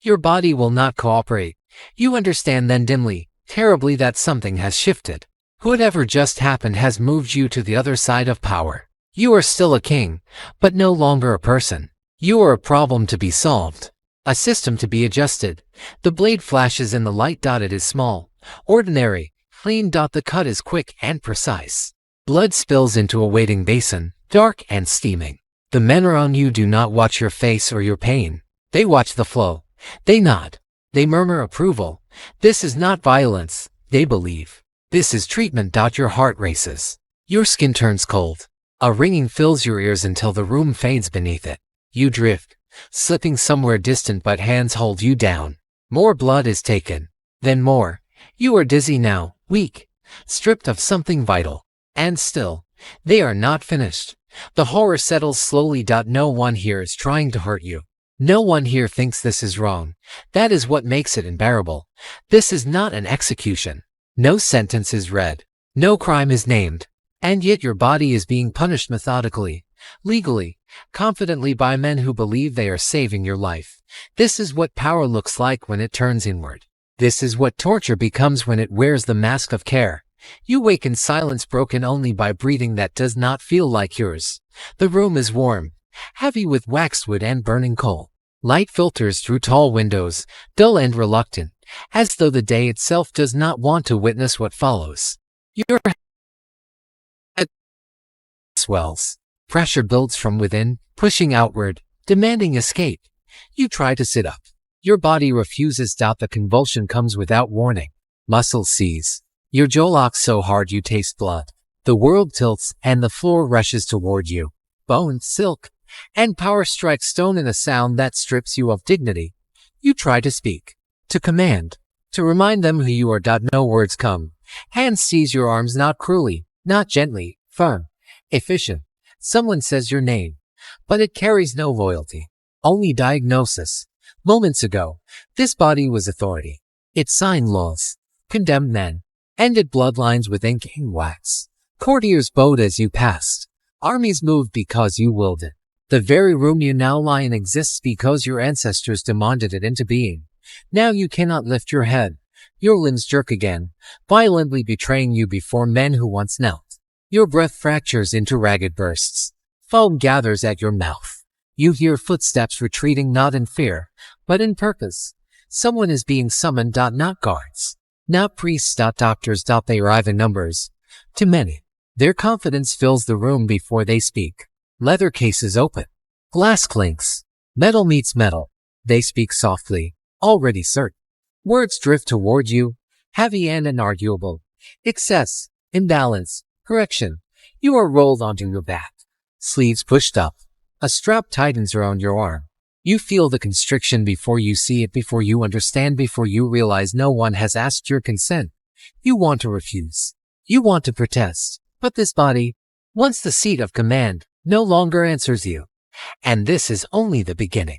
Your body will not cooperate. You understand then dimly, terribly, that something has shifted. Whatever just happened has moved you to the other side of power. You are still a king, but no longer a person. You are a problem to be solved. A system to be adjusted. The blade flashes in the light. It is small, ordinary, clean. The cut is quick and precise. Blood spills into a waiting basin, dark and steaming. The men around you do not watch your face or your pain. They watch the flow. They nod. They murmur approval. This is not violence, they believe. This is treatment. Your heart races. Your skin turns cold. A ringing fills your ears until the room fades beneath it. You drift, slipping somewhere distant, but hands hold you down. More blood is taken. Then more. You are dizzy now, weak, stripped of something vital. And still, they are not finished. The horror settles slowly. No one here is trying to hurt you. No one here thinks this is wrong. That is what makes it unbearable. This is not an execution. No sentence is read. No crime is named. And yet your body is being punished methodically, legally, confidently by men who believe they are saving your life. This is what power looks like when it turns inward. This is what torture becomes when it wears the mask of care. You wake in silence, broken only by breathing that does not feel like yours. The room is warm, heavy with waxwood and burning coal. Light filters through tall windows, dull and reluctant, as though the day itself does not want to witness what follows. Your head swells. Pressure builds from within, pushing outward, demanding escape. You try to sit up. Your body refuses. The convulsion comes without warning. Muscles seize. Your jaw locks so hard you taste blood. The world tilts, and the floor rushes toward you. Bone, silk, and power strikes stone in a sound that strips you of dignity. You try to speak, to command, to remind them who you are. No words come. Hands seize your arms, not cruelly, not gently, firm, efficient. Someone says your name, but it carries no loyalty, only diagnosis. Moments ago, this body was authority. It signed laws, condemned men, ended bloodlines with ink and wax. Courtiers bowed as you passed. Armies moved because you willed it. The very room you now lie in exists because your ancestors demanded it into being. Now you cannot lift your head. Your limbs jerk again, violently betraying you before men who once knelt. Your breath fractures into ragged bursts. Foam gathers at your mouth. You hear footsteps retreating, not in fear, but in purpose. Someone is being summoned. Not guards, not priests. Doctors. They arrive in numbers. Too many. Their confidence fills the room before they speak. Leather cases open. Glass clinks. Metal meets metal. They speak softly, already certain. Words drift toward you, heavy and inarguable. Excess, imbalance, correction. You are rolled onto your back. Sleeves pushed up. A strap tightens around your arm. You feel the constriction before you see it, before you understand, before you realize no one has asked your consent. You want to refuse. You want to protest. But this body, once the seat of command, no longer answers you. And this is only the beginning.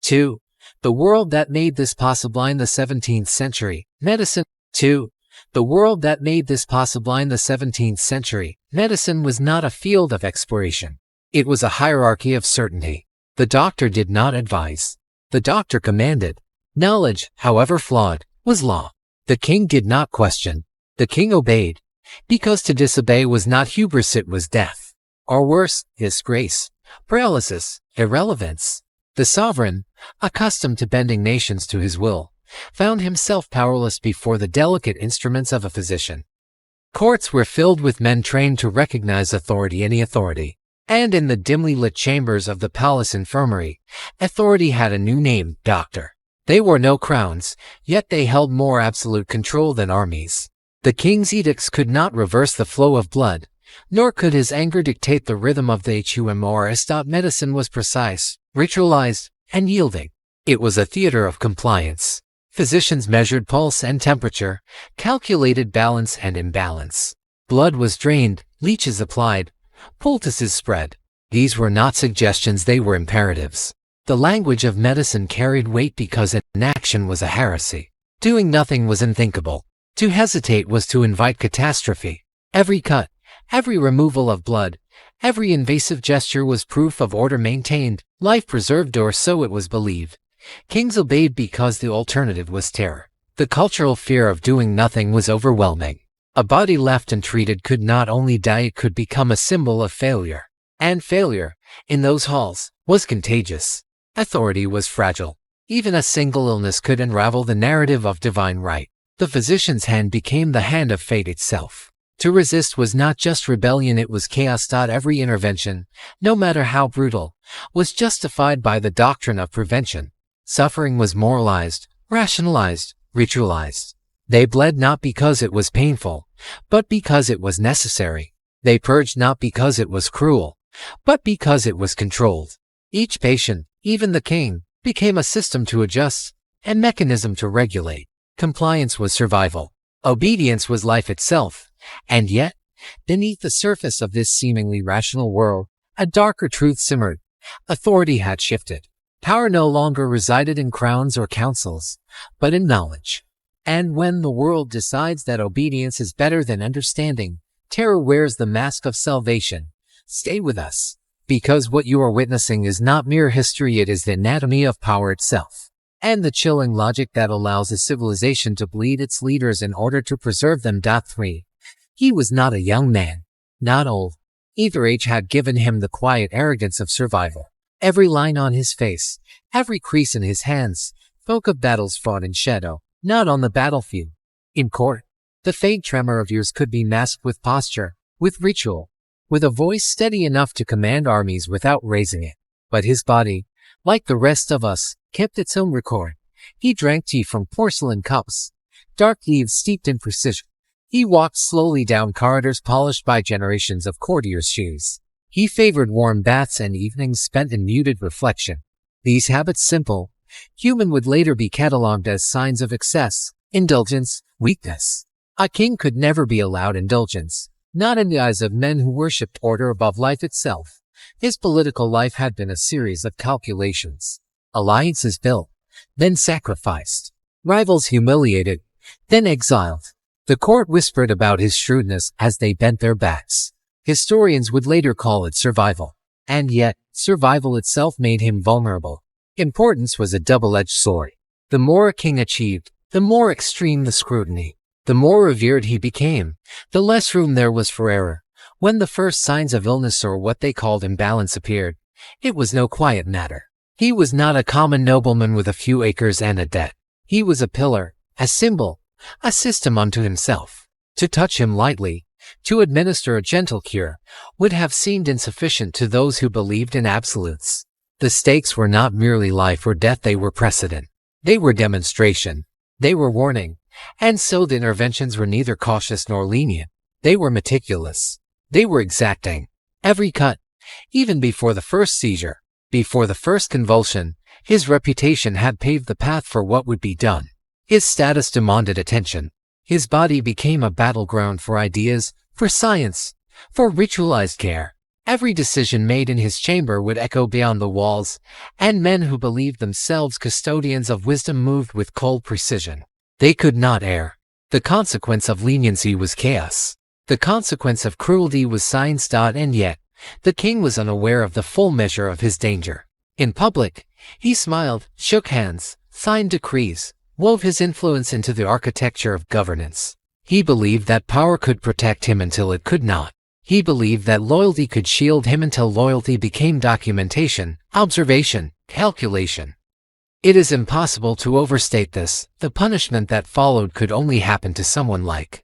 2. The world that made this possible in the 17th century, medicine. 2. The world that made this possible in the 17th century, medicine was not a field of exploration. It was a hierarchy of certainty. The doctor did not advise. The doctor commanded. Knowledge, however flawed, was law. The king did not question. The king obeyed. Because to disobey was not hubris, it was death. Or worse, disgrace, paralysis, irrelevance. The sovereign, accustomed to bending nations to his will, found himself powerless before the delicate instruments of a physician. Courts were filled with men trained to recognize authority, any authority. And in the dimly lit chambers of the palace infirmary, authority had a new name, doctor. They wore no crowns, yet they held more absolute control than armies. The king's edicts could not reverse the flow of blood, nor could his anger dictate the rhythm of the humors. Medicine was precise, ritualized, and yielding. It was a theater of compliance. Physicians measured pulse and temperature, calculated balance and imbalance. Blood was drained, leeches applied, poultices spread. These were not suggestions, they were imperatives. The language of medicine carried weight because inaction was a heresy. Doing nothing was unthinkable. To hesitate was to invite catastrophe. Every cut, every removal of blood, every invasive gesture was proof of order maintained, life preserved, or so it was believed. Kings obeyed because the alternative was terror. The cultural fear of doing nothing was overwhelming. A body left untreated could not only die, it could become a symbol of failure. And failure, in those halls, was contagious. Authority was fragile. Even a single illness could unravel the narrative of divine right. The physician's hand became the hand of fate itself. To resist was not just rebellion, it was chaos. Every intervention, no matter how brutal, was justified by the doctrine of prevention. Suffering was moralized, rationalized, ritualized. They bled not because it was painful, but because it was necessary. They purged not because it was cruel, but because it was controlled. Each patient, even the king, became a system to adjust, a mechanism to regulate. Compliance was survival. Obedience was life itself. And yet, beneath the surface of this seemingly rational world, a darker truth simmered. Authority had shifted. Power no longer resided in crowns or councils, but in knowledge. And when the world decides that obedience is better than understanding, terror wears the mask of salvation. Stay with us, because what you are witnessing is not mere history, it is the anatomy of power itself. And the chilling logic that allows a civilization to bleed its leaders in order to preserve them. 3. He was not a young man, not old. Either age had given him the quiet arrogance of survival. Every line on his face, every crease in his hands, spoke of battles fought in shadow, not on the battlefield. In court, the faint tremor of years could be masked with posture, with ritual, with a voice steady enough to command armies without raising it. But his body, like the rest of us, kept its own record. He drank tea from porcelain cups, dark leaves steeped in precision. He walked slowly down corridors polished by generations of courtiers' shoes. He favored warm baths and evenings spent in muted reflection. These habits, simple, human, would later be catalogued as signs of excess, indulgence, weakness. A king could never be allowed indulgence, not in the eyes of men who worshipped order above life itself. His political life had been a series of calculations. Alliances built, then sacrificed. Rivals humiliated, then exiled. The court whispered about his shrewdness as they bent their backs. Historians would later call it survival. And yet, survival itself made him vulnerable. Importance was a double-edged sword. The more a king achieved, the more extreme the scrutiny. The more revered he became, the less room there was for error. When the first signs of illness or what they called imbalance appeared, it was no quiet matter. He was not a common nobleman with a few acres and a debt. He was a pillar, a symbol, a system unto himself. To touch him lightly, to administer a gentle cure, would have seemed insufficient to those who believed in absolutes. The stakes were not merely life or death, they were precedent. They were demonstration. They were warning. And so the interventions were neither cautious nor lenient. They were meticulous. They were exacting. Every cut, even before the first seizure, before the first convulsion, his reputation had paved the path for what would be done. His status demanded attention. His body became a battleground for ideas, for science, for ritualized care. Every decision made in his chamber would echo beyond the walls, and men who believed themselves custodians of wisdom moved with cold precision. They could not err. The consequence of leniency was chaos. The consequence of cruelty was science. And yet, the king was unaware of the full measure of his danger. In public, he smiled, shook hands, signed decrees, wove his influence into the architecture of governance. He believed that power could protect him until it could not. He believed that loyalty could shield him until loyalty became documentation, observation, calculation. It is impossible to overstate this. The punishment that followed could only happen to someone like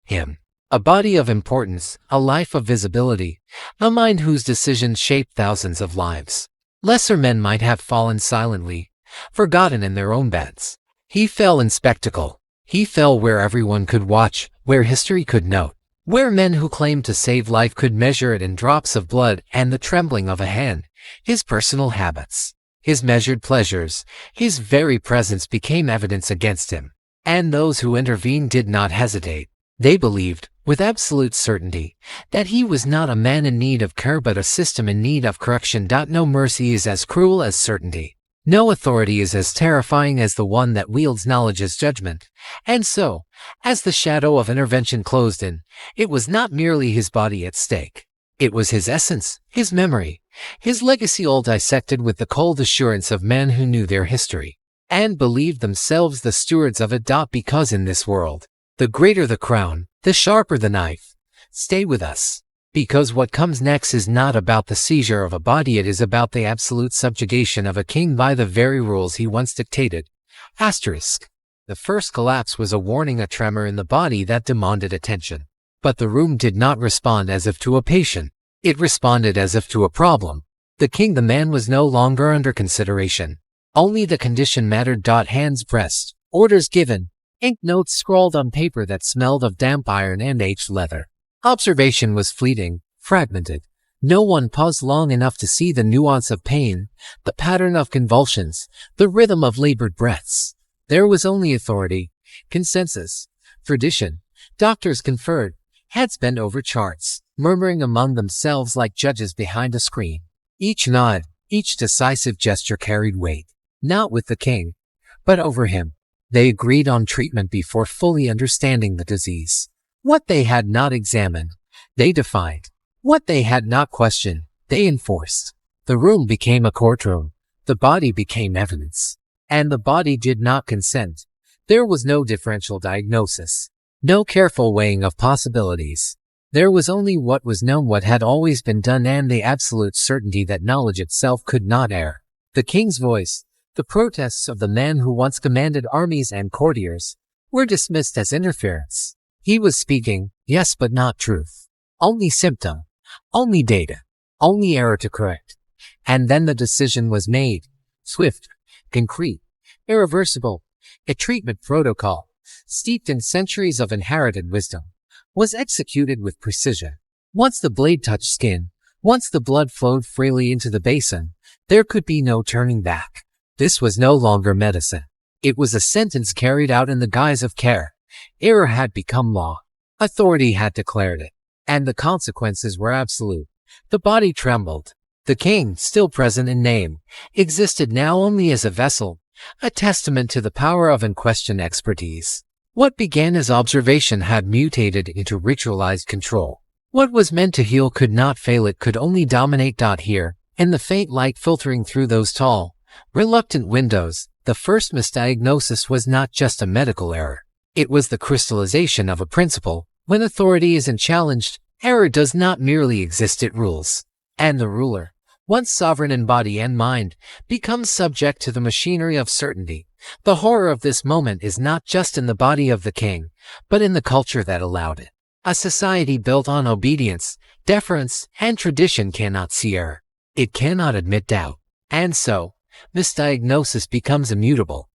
him. A body of importance, a life of visibility, a mind whose decisions shaped thousands of lives. Lesser men might have fallen silently, forgotten in their own beds. He fell in spectacle. He fell where everyone could watch, where history could note, where men who claimed to save life could measure it in drops of blood and the trembling of a hand. His personal habits, his measured pleasures, his very presence became evidence against him. And those who intervened did not hesitate. They believed, with absolute certainty, that he was not a man in need of care but a system in need of correction. No mercy is as cruel as certainty. No authority is as terrifying as the one that wields knowledge as judgment. And so, as the shadow of intervention closed in, it was not merely his body at stake. It was his essence, his memory, His legacy all dissected with the cold assurance of men who knew their history and believed themselves the stewards of it. Because in this world, the greater the crown, the sharper the knife. Stay with us. Because what comes next is not about the seizure of a body, it is about the absolute subjugation of a king by the very rules he once dictated. Asterisk. The first collapse was a warning, a tremor in the body that demanded attention. But the room did not respond as if to a patient. It responded as if to a problem. The king, the man, was no longer under consideration. Only the condition mattered. Hands pressed, orders given, ink notes scrawled on paper that smelled of damp iron and aged leather. Observation was fleeting, fragmented. No one paused long enough to see the nuance of pain, the pattern of convulsions, the rhythm of labored breaths. There was only authority, consensus, tradition. Doctors conferred, heads bent over charts, murmuring among themselves like judges behind a screen. Each nod, each decisive gesture carried weight, not with the king, but over him. They agreed on treatment before fully understanding the disease. What they had not examined, they defined. What they had not questioned, they enforced. The room became a courtroom. The body became evidence. And the body did not consent. There was no differential diagnosis. No careful weighing of possibilities. There was only what was known, what had always been done, and the absolute certainty that knowledge itself could not err. The king's voice, the protests of the man who once commanded armies and courtiers, were dismissed as interference. He was speaking, yes, but not truth. Only symptom, only data, only error to correct. And then the decision was made. Swift, concrete, irreversible. A treatment protocol, steeped in centuries of inherited wisdom, was executed with precision. Once the blade touched skin, once the blood flowed freely into the basin, there could be no turning back. This was no longer medicine. It was a sentence carried out in the guise of care. Error had become law. Authority had declared it. And the consequences were absolute. The body trembled. The king, still present in name, existed now only as a vessel, a testament to the power of unquestioned expertise. What began as observation had mutated into ritualized control. What was meant to heal could not fail, it could only dominate. Here, in the faint light filtering through those tall, reluctant windows, the first misdiagnosis was not just a medical error. It was the crystallization of a principle. When authority isn't challenged, error does not merely exist, it rules. And the ruler, once sovereign in body and mind, becomes subject to the machinery of certainty. The horror of this moment is not just in the body of the king, but in the culture that allowed it. A society built on obedience, deference, and tradition cannot see error. It cannot admit doubt. And so, misdiagnosis becomes immutable.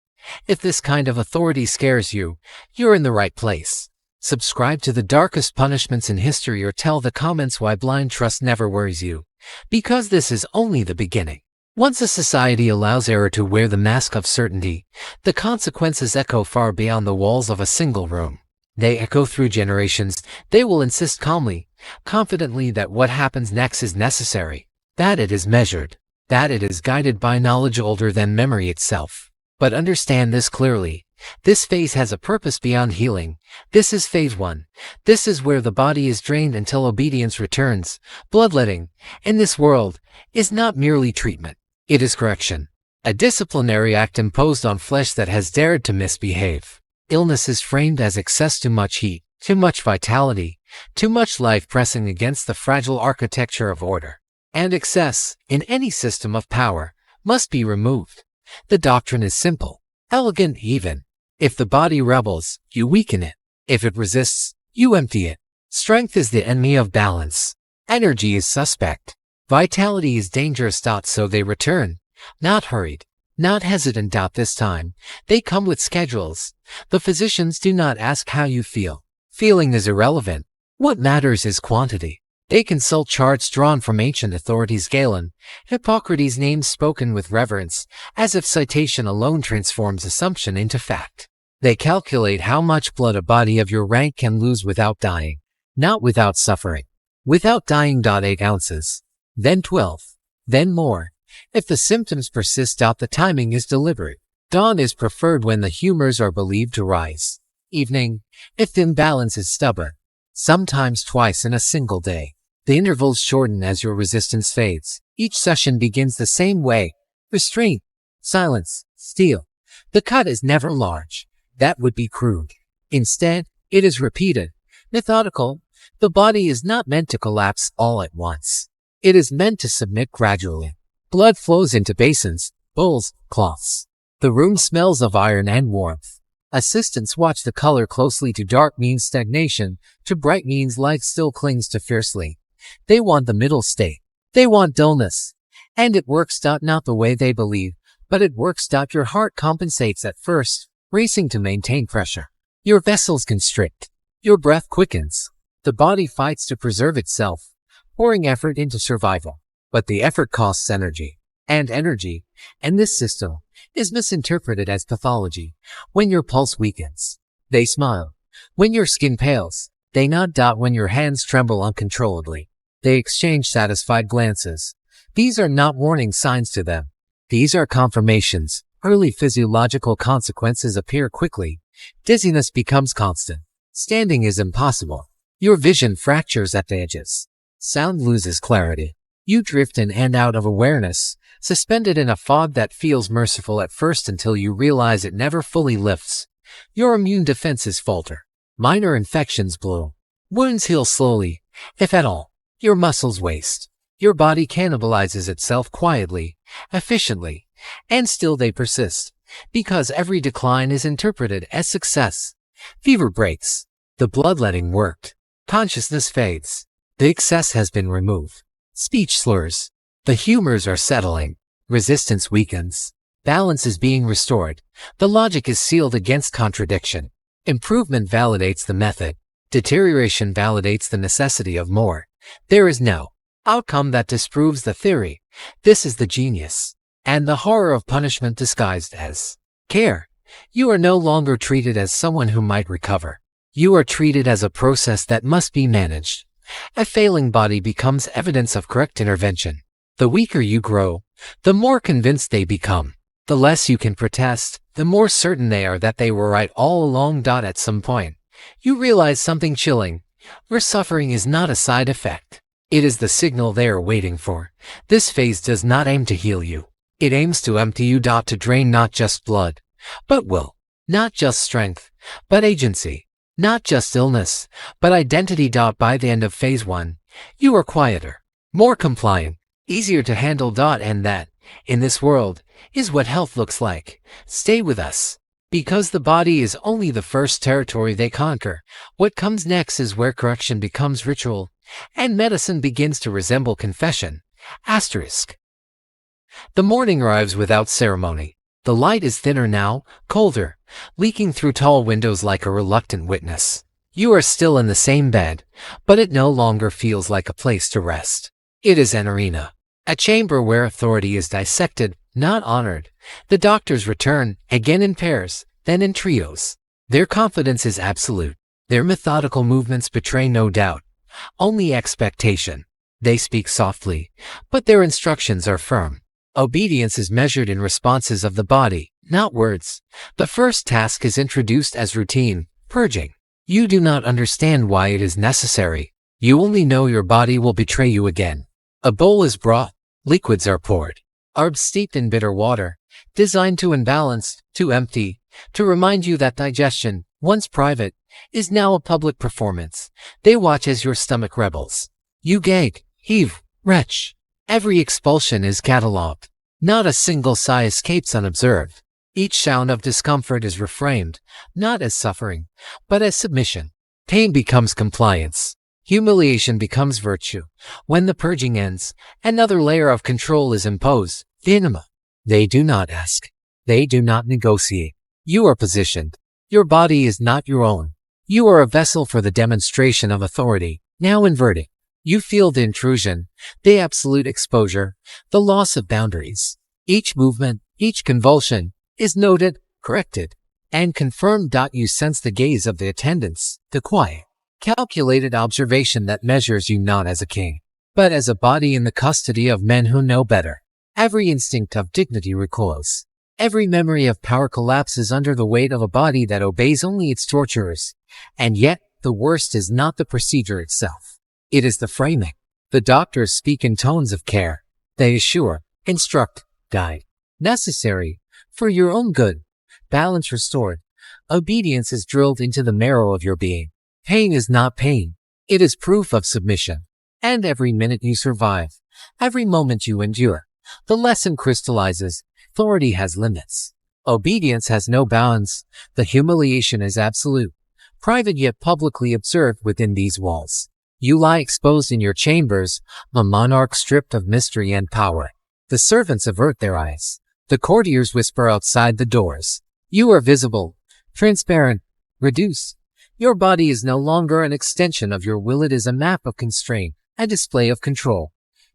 If this kind of authority scares you, you're in the right place. Subscribe to the darkest punishments in history or tell the comments why blind trust never worries you. Because this is only the beginning. Once a society allows error to wear the mask of certainty, the consequences echo far beyond the walls of a single room. They echo through generations. They will insist calmly, confidently that what happens next is necessary, that it is measured, that it is guided by knowledge older than memory itself. But understand this clearly. This phase has a purpose beyond healing. This is phase 1. This is where the body is drained until obedience returns. Bloodletting, in this world, is not merely treatment. It is correction. A disciplinary act imposed on flesh that has dared to misbehave. Illness is framed as excess, too much heat, too much vitality, too much life pressing against the fragile architecture of order. And excess, in any system of power, must be removed. The doctrine is simple, elegant even. If the body rebels, you weaken it. If it resists, you empty it. Strength is the enemy of balance. Energy is suspect. Vitality is dangerous. So they return, not hurried, not hesitant. This time, they come with schedules. The physicians do not ask how you feel. Feeling is irrelevant. What matters is quantity. They consult charts drawn from ancient authorities. Galen, Hippocrates' names spoken with reverence, as if citation alone transforms assumption into fact. They calculate how much blood a body of your rank can lose without dying, not without suffering. Without dying. 8 ounces, then 12, then more. If the symptoms persist. The timing is deliberate. Dawn is preferred when the humors are believed to rise. Evening, if the imbalance is stubborn. Sometimes twice in a single day. The intervals shorten as your resistance fades. Each session begins the same way. Restraint, silence, steel. The cut is never large. That would be crude. Instead, it is repeated, methodical. The body is not meant to collapse all at once. It is meant to submit gradually. Blood flows into basins, bowls, cloths. The room smells of iron and warmth. Assistants watch the color closely. To dark means stagnation, to bright means life still clings to fiercely. They want the middle state. They want dullness. And it works. Not the way they believe, but it works. Your heart compensates at first, racing to maintain pressure. Your vessels constrict. Your breath quickens. The body fights to preserve itself, pouring effort into survival. But the effort costs energy. And this system, is misinterpreted as pathology. When your pulse weakens, they smile. When your skin pales, they nod. When your hands tremble uncontrollably, they exchange satisfied glances. These are not warning signs to them. These are confirmations. Early physiological consequences appear quickly. Dizziness becomes constant. Standing is impossible. Your vision fractures at the edges. Sound loses clarity. You drift in and out of awareness, suspended in a fog that feels merciful at first until you realize it never fully lifts. Your immune defenses falter. Minor infections bloom. Wounds heal slowly, if at all. Your muscles waste. Your body cannibalizes itself quietly, efficiently, and still they persist, because every decline is interpreted as success. Fever breaks. The bloodletting worked. Consciousness fades. The excess has been removed. Speech slurs. The humors are settling. Resistance weakens. Balance is being restored. The logic is sealed against contradiction. Improvement validates the method. Deterioration validates the necessity of more. There is no outcome that disproves the theory. This is the genius. And the horror of punishment disguised as care. You are no longer treated as someone who might recover. You are treated as a process that must be managed. A failing body becomes evidence of correct intervention. The weaker you grow, the more convinced they become. The less you can protest, the more certain they are that they were right all along. At some point, you realize something chilling. Your suffering is not a side effect. It is the signal they are waiting for. This phase does not aim to heal you. It aims to empty you. To drain not just blood, but will. Not just strength, but agency. Not just illness, but identity. By the end of phase 1, you are quieter, more compliant, easier to handle. And that, in this world, is what health looks like. Stay with us. Because the body is only the first territory they conquer. What comes next is where correction becomes ritual, and medicine begins to resemble confession. Asterisk. The morning arrives without ceremony. The light is thinner now, colder, leaking through tall windows like a reluctant witness. You are still in the same bed, but it no longer feels like a place to rest. It is an arena, a chamber where authority is dissected, not honored. The doctors return, again in pairs, then in trios. Their confidence is absolute. Their methodical movements betray no doubt, only expectation. They speak softly, but their instructions are firm. Obedience is measured in responses of the body, not words. The first task is introduced as routine, purging. You do not understand why it is necessary. You only know your body will betray you again. A bowl is brought. Liquids are poured. Herbs steeped in bitter water, designed to imbalance, to empty, to remind you that digestion, once private, is now a public performance. They watch as your stomach rebels. You gag, heave, retch. Every expulsion is catalogued. Not a single sigh escapes unobserved. Each sound of discomfort is reframed, not as suffering, but as submission. Pain becomes compliance. Humiliation becomes virtue. When the purging ends, another layer of control is imposed. Enema. They do not ask. They do not negotiate. You are positioned. Your body is not your own. You are a vessel for the demonstration of authority, now inverting. You feel the intrusion, the absolute exposure, the loss of boundaries. Each movement, each convulsion, is noted, corrected, and confirmed. You sense the gaze of the attendants, the quiet, calculated observation that measures you not as a king, but as a body in the custody of men who know better. Every instinct of dignity recoils. Every memory of power collapses under the weight of a body that obeys only its torturers. And yet, the worst is not the procedure itself. It is the framing. The doctors speak in tones of care. They assure, instruct, guide. Necessary. For your own good. Balance restored. Obedience is drilled into the marrow of your being. Pain is not pain. It is proof of submission. And every minute you survive, every moment you endure, the lesson crystallizes. Authority has limits. Obedience has no bounds. The humiliation is absolute. Private yet publicly observed within these walls. You lie exposed in your chambers, a monarch stripped of mystery and power. The servants avert their eyes. The courtiers whisper outside the doors. You are visible, transparent, reduced. Your body is no longer an extension of your will. It is a map of constraint, a display of control.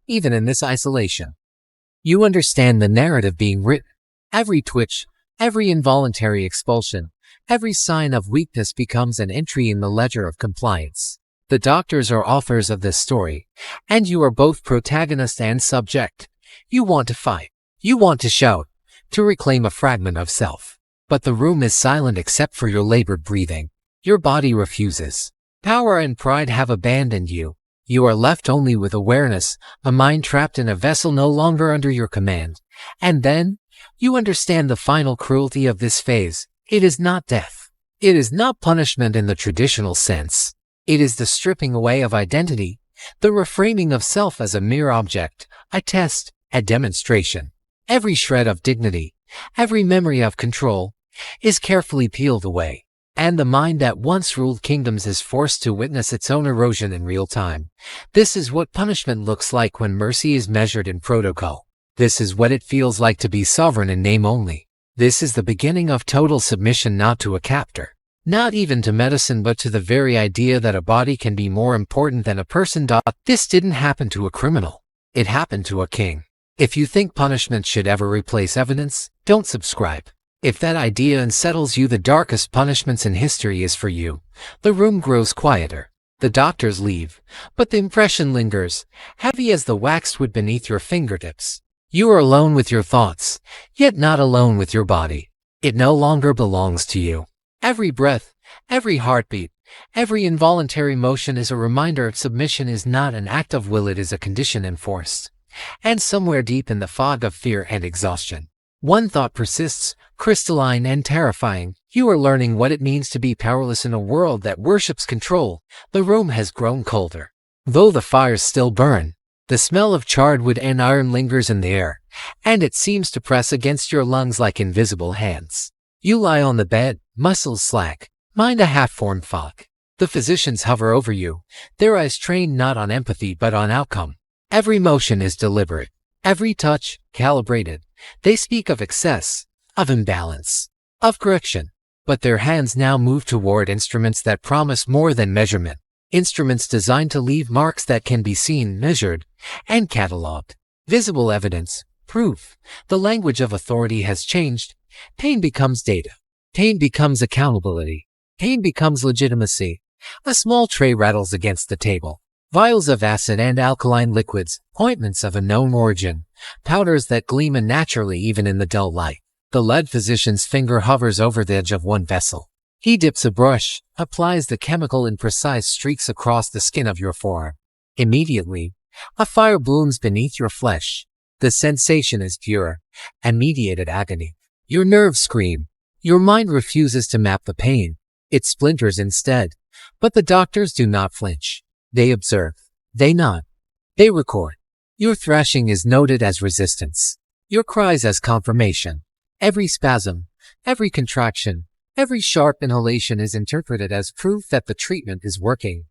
Even in this isolation, you understand the narrative being written. Every twitch, every involuntary expulsion, every sign of weakness becomes an entry in the ledger of compliance. The doctors are authors of this story, and you are both protagonist and subject. You want to fight. You want to shout, to reclaim a fragment of self. But the room is silent except for your labored breathing. Your body refuses. Power and pride have abandoned you. You are left only with awareness, a mind trapped in a vessel no longer under your command. And then, you understand the final cruelty of this phase. It is not death. It is not punishment in the traditional sense. It is the stripping away of identity, the reframing of self as a mere object, a test, a demonstration. Every shred of dignity, every memory of control, is carefully peeled away. And the mind that once ruled kingdoms is forced to witness its own erosion in real time. This is what punishment looks like when mercy is measured in protocol. This is what it feels like to be sovereign in name only. This is the beginning of total submission, not to a captor, not even to medicine, but to the very idea that a body can be more important than a person. This didn't happen to a criminal. It happened to a king. If you think punishment should ever replace evidence, don't subscribe. If that idea unsettles you, the darkest punishments in history is for you. The room grows quieter. The doctors leave, but the impression lingers, heavy as the waxed wood beneath your fingertips. You are alone with your thoughts, yet not alone with your body. It no longer belongs to you. Every breath, every heartbeat, every involuntary motion is a reminder submission is not an act of will, it is a condition enforced. And somewhere deep in the fog of fear and exhaustion, one thought persists, crystalline and terrifying. You are learning what it means to be powerless in a world that worships control. The room has grown colder. Though the fires still burn, the smell of charred wood and iron lingers in the air, and it seems to press against your lungs like invisible hands. You lie on the bed, muscles slack, mind a half-formed fog. The physicians hover over you, their eyes trained not on empathy but on outcome. Every motion is deliberate, every touch, calibrated. They speak of excess, of imbalance, of correction. But their hands now move toward instruments that promise more than measurement. Instruments designed to leave marks that can be seen, measured, and catalogued. Visible evidence, proof. The language of authority has changed. Pain becomes data. Pain becomes accountability. Pain becomes legitimacy. A small tray rattles against the table. Vials of acid and alkaline liquids, ointments of unknown origin, powders that gleam unnaturally even in the dull light. The lead physician's finger hovers over the edge of one vessel. He dips a brush, applies the chemical in precise streaks across the skin of your forearm. Immediately, a fire blooms beneath your flesh. The sensation is pure, immediate agony. Your nerves scream. Your mind refuses to map the pain. It splinters instead. But the doctors do not flinch. They observe. They nod. They record. Your thrashing is noted as resistance. Your cries as confirmation. Every spasm, every contraction, every sharp inhalation is interpreted as proof that the treatment is working.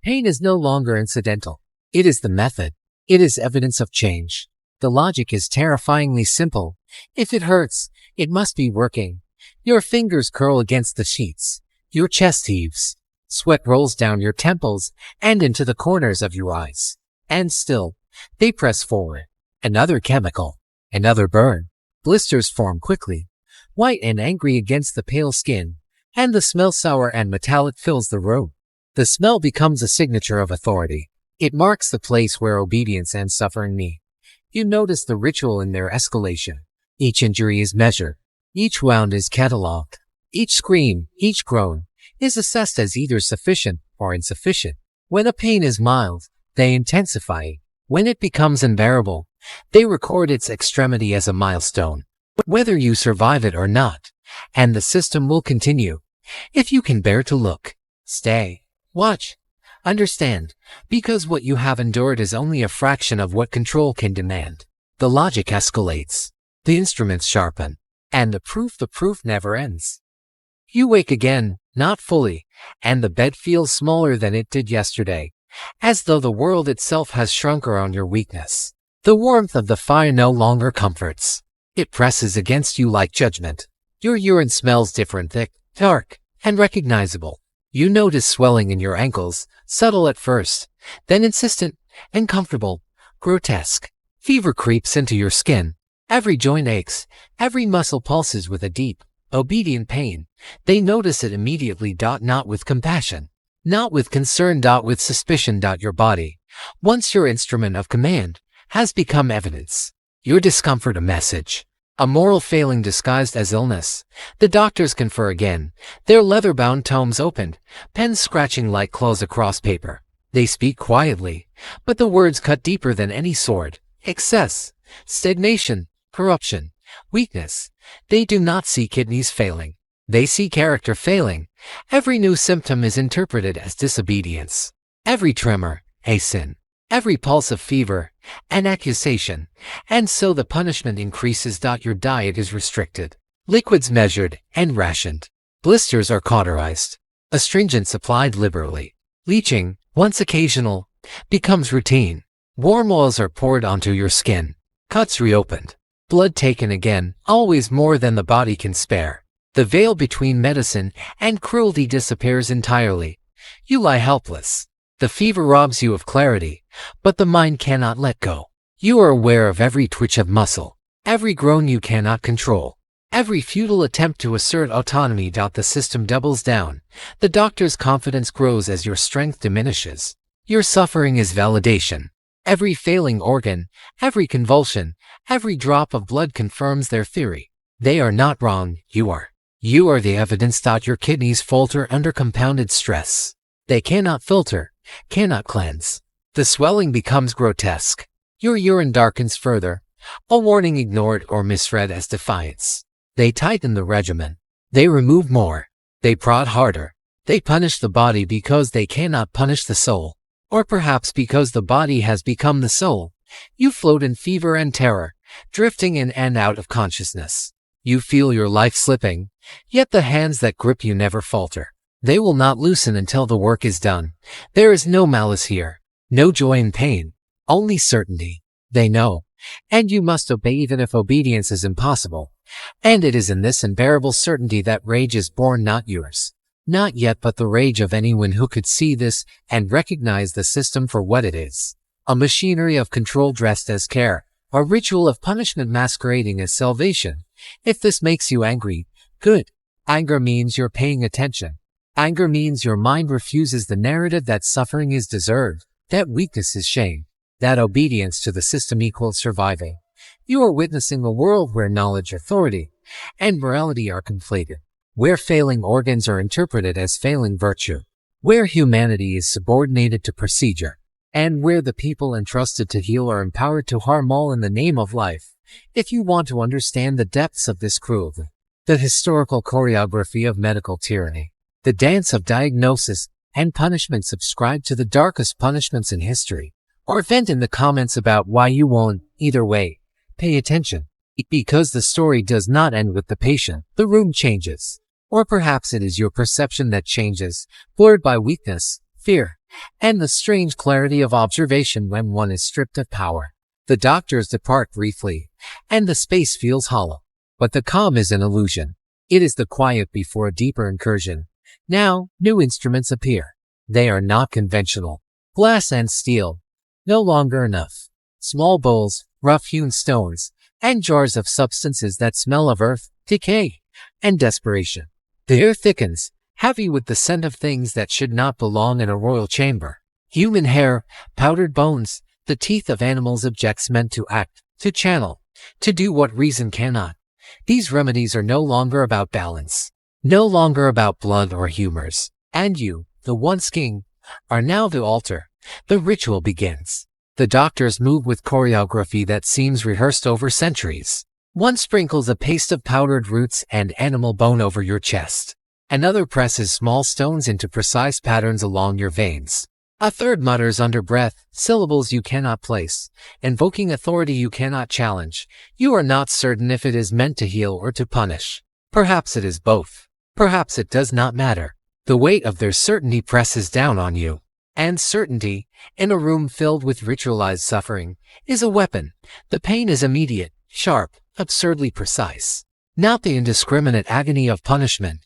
Pain is no longer incidental. It is the method. It is evidence of change. The logic is terrifyingly simple. If it hurts, it must be working. Your fingers curl against the sheets. Your chest heaves. Sweat rolls down your temples and into the corners of your eyes. And still, they press forward. Another chemical. Another burn. Blisters form quickly, white and angry against the pale skin, and the smell sour and metallic fills the room. The smell becomes a signature of authority. It marks the place where obedience and suffering meet. You notice the ritual in their escalation. Each injury is measured. Each wound is catalogued. Each scream, each groan, is assessed as either sufficient or insufficient. When a pain is mild, they intensify. When it becomes unbearable, They record its extremity as a milestone, whether you survive it or not, and the system will continue. If you can bear to look, stay, watch, understand, because what you have endured is only a fraction of what control can demand. The logic escalates, the instruments sharpen, and the proof never ends. You wake again, not fully, and the bed feels smaller than it did yesterday, as though the world itself has shrunk around your weakness. The warmth of the fire no longer comforts. It presses against you like judgment. Your urine smells different, thick, dark, and recognizable. You notice swelling in your ankles, subtle at first, then insistent, uncomfortable, grotesque. Fever creeps into your skin. Every joint aches, every muscle pulses with a deep, obedient pain. They notice it immediately. Not with compassion, not with concern, with suspicion. Your body, once your instrument of command, has become evidence. Your discomfort a message, a moral failing disguised as illness. The doctors confer again, their leather-bound tomes opened, pens scratching like claws across paper. They speak quietly, but the words cut deeper than any sword. Excess, stagnation, corruption, weakness. They do not see kidneys failing. They see character failing. Every new symptom is interpreted as disobedience. Every tremor, a sin. Every pulse of fever, an accusation. And so the punishment increases. Your diet is restricted. Liquids measured and rationed. Blisters are cauterized. Astringents applied liberally. Leeching, once occasional, becomes routine. Warm oils are poured onto your skin. Cuts reopened. Blood taken again, always more than the body can spare. The veil between medicine and cruelty disappears entirely. You lie helpless. The fever robs you of clarity, but the mind cannot let go. You are aware of every twitch of muscle, every groan you cannot control, every futile attempt to assert autonomy. The system doubles down. The doctor's confidence grows as your strength diminishes. Your suffering is validation. Every failing organ, every convulsion, every drop of blood confirms their theory. They are not wrong, you are. You are the evidence. Your kidneys falter under compounded stress. They cannot filter, cannot cleanse. The swelling becomes grotesque. Your urine darkens further, a warning ignored or misread as defiance. They tighten the regimen. They remove more. They prod harder. They punish the body because they cannot punish the soul. Or perhaps because the body has become the soul. You float in fever and terror, drifting in and out of consciousness. You feel your life slipping, yet the hands that grip you never falter. They will not loosen until the work is done. There is no malice here, no joy in pain, only certainty. They know, and you must obey even if obedience is impossible. And it is in this unbearable certainty that rage is born, not yours. Not yet, but the rage of anyone who could see this and recognize the system for what it is. A machinery of control dressed as care, a ritual of punishment masquerading as salvation. If this makes you angry, good. Anger means you're paying attention. Anger means your mind refuses the narrative that suffering is deserved, that weakness is shame, that obedience to the system equals surviving. You are witnessing a world where knowledge, authority, and morality are conflated, where failing organs are interpreted as failing virtue, where humanity is subordinated to procedure, and where the people entrusted to heal are empowered to harm all in the name of life. If you want to understand the depths of this cruelty, the historical choreography of medical tyranny, the dance of diagnosis and punishment, subscribe to the darkest punishments in history, or vent in the comments about why you won't. Either way, pay attention, because the story does not end with the patient. The room changes. Or perhaps it is your perception that changes, blurred by weakness, fear, and the strange clarity of observation when one is stripped of power. The doctors depart briefly, and the space feels hollow. But the calm is an illusion. It is the quiet before a deeper incursion. Now, new instruments appear. They are not conventional. Glass and steel, no longer enough. Small bowls, rough-hewn stones, and jars of substances that smell of earth, decay, and desperation. The air thickens, heavy with the scent of things that should not belong in a royal chamber. Human hair, powdered bones, the teeth of animals, objects meant to act, to channel, to do what reason cannot. These remedies are no longer about balance, no longer about blood or humors. And you, the once king, are now the altar. The ritual begins. The doctors move with choreography that seems rehearsed over centuries. One sprinkles a paste of powdered roots and animal bone over your chest. Another presses small stones into precise patterns along your veins. A third mutters under breath, syllables you cannot place, invoking authority you cannot challenge. You are not certain if it is meant to heal or to punish. Perhaps it is both. Perhaps it does not matter. The weight of their certainty presses down on you. And certainty, in a room filled with ritualized suffering, is a weapon. The pain is immediate, sharp, absurdly precise. Not the indiscriminate agony of punishment,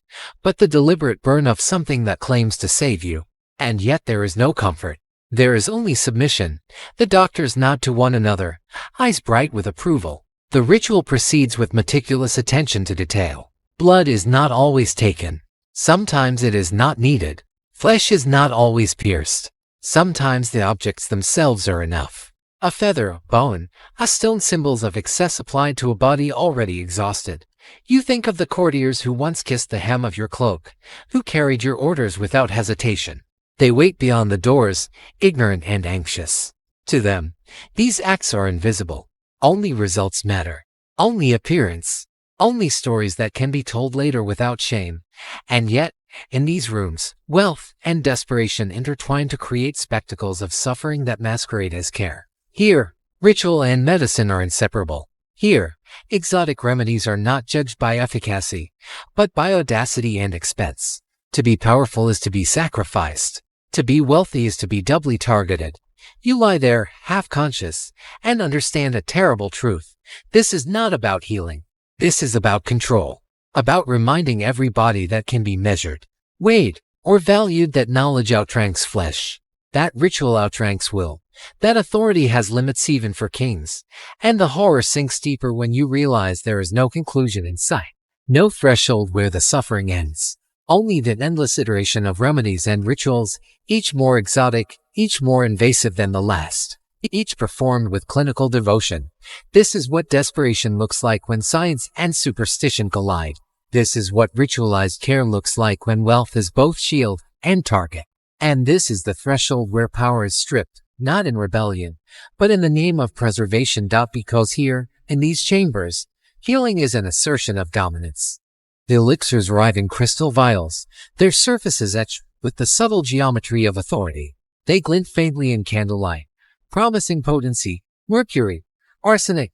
but the deliberate burn of something that claims to save you. And yet there is no comfort. There is only submission. The doctors nod to one another, eyes bright with approval. The ritual proceeds with meticulous attention to detail. Blood is not always taken. Sometimes it is not needed. Flesh is not always pierced. Sometimes the objects themselves are enough. A feather, a bone, a stone, symbols of excess applied to a body already exhausted. You think of the courtiers who once kissed the hem of your cloak, who carried your orders without hesitation. They wait beyond the doors, ignorant and anxious. To them, these acts are invisible. Only results matter. Only appearance. Only stories that can be told later without shame. And yet, in these rooms, wealth and desperation intertwine to create spectacles of suffering that masquerade as care. Here, ritual and medicine are inseparable. Here, exotic remedies are not judged by efficacy, but by audacity and expense. To be powerful is to be sacrificed. To be wealthy is to be doubly targeted. You lie there, half-conscious, and understand a terrible truth. This is not about healing. This is about control. About reminding everybody that can be measured, weighed, or valued that knowledge outranks flesh. That ritual outranks will. That authority has limits even for kings. And the horror sinks deeper when you realize there is no conclusion in sight. No threshold where the suffering ends. Only the endless iteration of remedies and rituals, each more exotic, each more invasive than the last. Each performed with clinical devotion. This is what desperation looks like when science and superstition collide. This is what ritualized care looks like when wealth is both shield and target. And this is the threshold where power is stripped, not in rebellion, but in the name of preservation. Because here, in these chambers, healing is an assertion of dominance. The elixirs arrive in crystal vials, their surfaces etched with the subtle geometry of authority. They glint faintly in candlelight, promising potency, mercury, arsenic,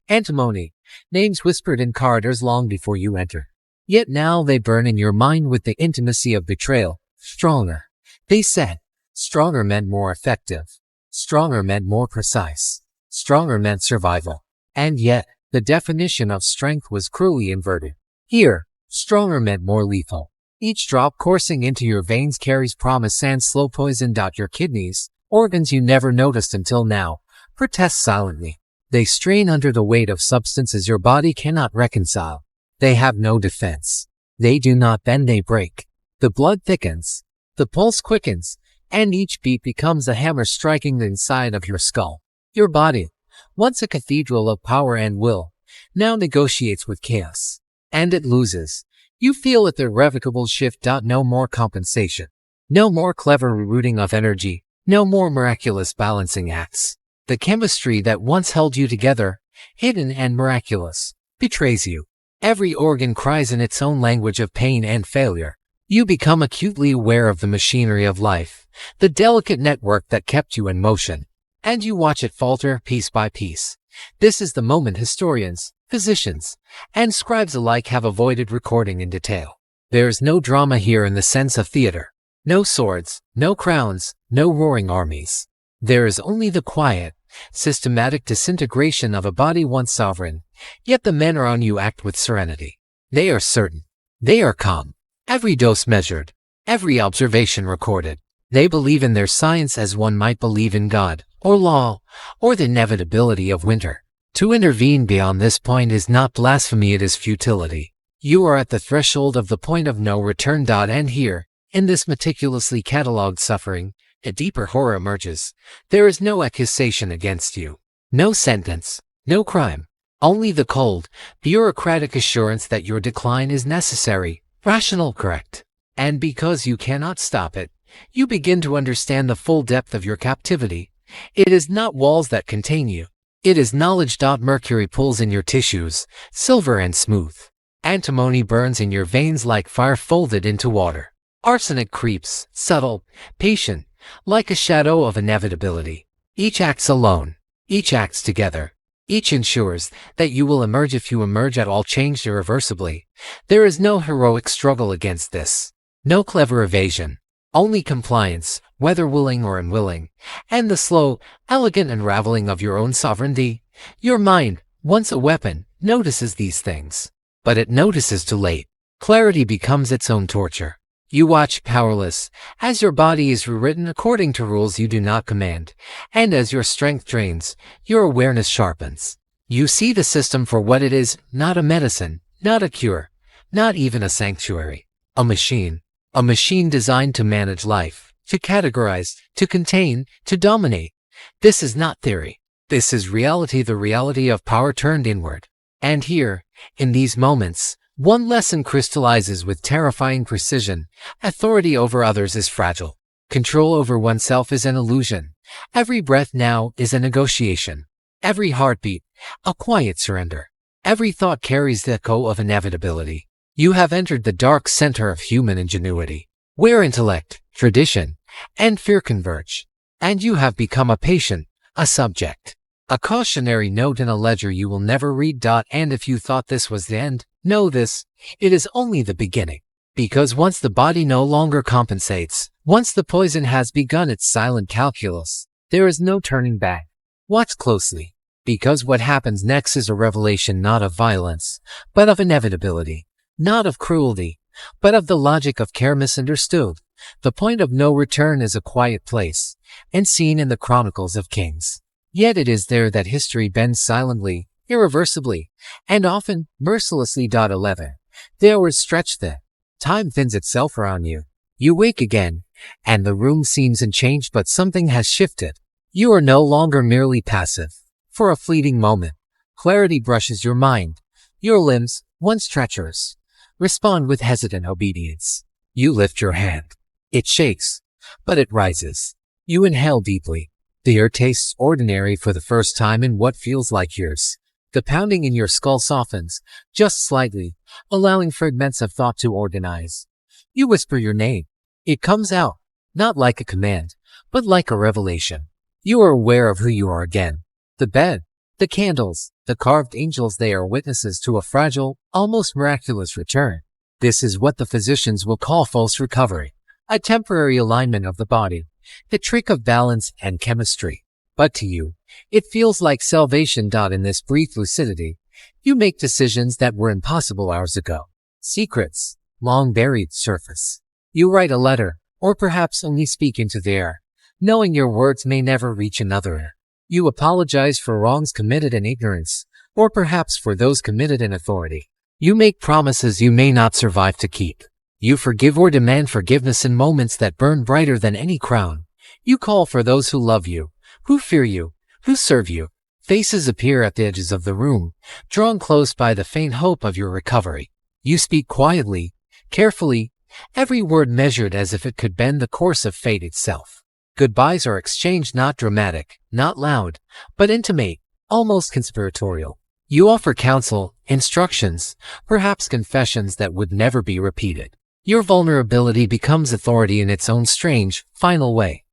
antimony, names whispered in corridors long before you enter. Yet now they burn in your mind with the intimacy of betrayal. Stronger. They said, stronger meant more effective. Stronger meant more precise. Stronger meant survival. And yet, the definition of strength was cruelly inverted. Here, stronger meant more lethal. Each drop coursing into your veins carries promise and slow poison. Your kidneys, organs you never noticed until now, protest silently. They strain under the weight of substances your body cannot reconcile. They have no defense. They do not bend, they break. The blood thickens. The pulse quickens. And each beat becomes a hammer striking the inside of your skull. Your body, once a cathedral of power and will, now negotiates with chaos. And it loses. You feel it, the irrevocable shift. No more compensation. No more clever rerouting of energy. No more miraculous balancing acts. The chemistry that once held you together, hidden and miraculous, betrays you. Every organ cries in its own language of pain and failure. You become acutely aware of the machinery of life, the delicate network that kept you in motion, and you watch it falter piece by piece. This is the moment historians, physicians, and scribes alike have avoided recording in detail. There is no drama here in the sense of theater. No swords, no crowns, no roaring armies. There is only the quiet, systematic disintegration of a body once sovereign, yet the men around you act with serenity. They are certain. They are calm. Every dose measured. Every observation recorded. They believe in their science as one might believe in God, or law, or the inevitability of winter. To intervene beyond this point is not blasphemy, it is futility. You are at the threshold of the point of no return. And here, in this meticulously catalogued suffering, a deeper horror emerges. There is no accusation against you. No sentence. No crime. Only the cold, bureaucratic assurance that your decline is necessary, rational, correct. And because you cannot stop it, you begin to understand the full depth of your captivity. It is not walls that contain you. It is knowledge. Mercury pulls in your tissues, silver and smooth. Antimony burns in your veins like fire folded into water. Arsenic creeps, subtle, patient, like a shadow of inevitability. Each acts alone. Each acts together. Each ensures that you will emerge if you emerge at all, changed irreversibly. There is no heroic struggle against this. No clever evasion. Only compliance, whether willing or unwilling, and the slow, elegant unraveling of your own sovereignty. Your mind, once a weapon, notices these things. But it notices too late. Clarity becomes its own torture. You watch powerless, as your body is rewritten according to rules you do not command, and as your strength drains, your awareness sharpens. You see the system for what it is, not a medicine, not a cure, not even a sanctuary. A machine. A machine designed to manage life, to categorize, to contain, to dominate. This is not theory. This is reality, the reality of power turned inward. And here, in these moments, one lesson crystallizes with terrifying precision. Authority over others is fragile. Control over oneself is an illusion. Every breath now is a negotiation. Every heartbeat, a quiet surrender. Every thought carries the echo of inevitability. You have entered the dark center of human ingenuity, where intellect, tradition, and fear converge. And you have become a patient, a subject. A cautionary note in a ledger you will never read. And if you thought this was the end, know this, it is only the beginning. Because once the body no longer compensates, once the poison has begun its silent calculus, there is no turning back. Watch closely, because what happens next is a revelation not of violence, but of inevitability, not of cruelty, but of the logic of care misunderstood. The point of no return is a quiet place, and seen in the Chronicles of Kings. Yet it is there that history bends silently, irreversibly, and often mercilessly. 11. The hours stretch then. Time thins itself around you. You wake again, and the room seems unchanged, but something has shifted. You are no longer merely passive. For a fleeting moment, clarity brushes your mind. Your limbs, once treacherous, respond with hesitant obedience. You lift your hand. It shakes, but it rises. You inhale deeply. The air tastes ordinary for the first time in what feels like years. The pounding in your skull softens, just slightly, allowing fragments of thought to organize. You whisper your name. It comes out, not like a command, but like a revelation. You are aware of who you are again. The bed, the candles, the carved angels, they are witnesses to a fragile, almost miraculous return. This is what the physicians will call false recovery, a temporary alignment of the body, the trick of balance and chemistry. But to you, it feels like salvation. In this brief lucidity, you make decisions that were impossible hours ago. Secrets, long buried, surface. You write a letter, or perhaps only speak into the air, knowing your words may never reach another ear. You apologize for wrongs committed in ignorance, or perhaps for those committed in authority. You make promises you may not survive to keep. You forgive or demand forgiveness in moments that burn brighter than any crown. You call for those who love you, who fear you, who serve you. Faces appear at the edges of the room, drawn close by the faint hope of your recovery. You speak quietly, carefully, every word measured as if it could bend the course of fate itself. Goodbyes are exchanged, not dramatic, not loud, but intimate, almost conspiratorial. You offer counsel, instructions, perhaps confessions that would never be repeated. Your vulnerability becomes authority in its own strange, final way.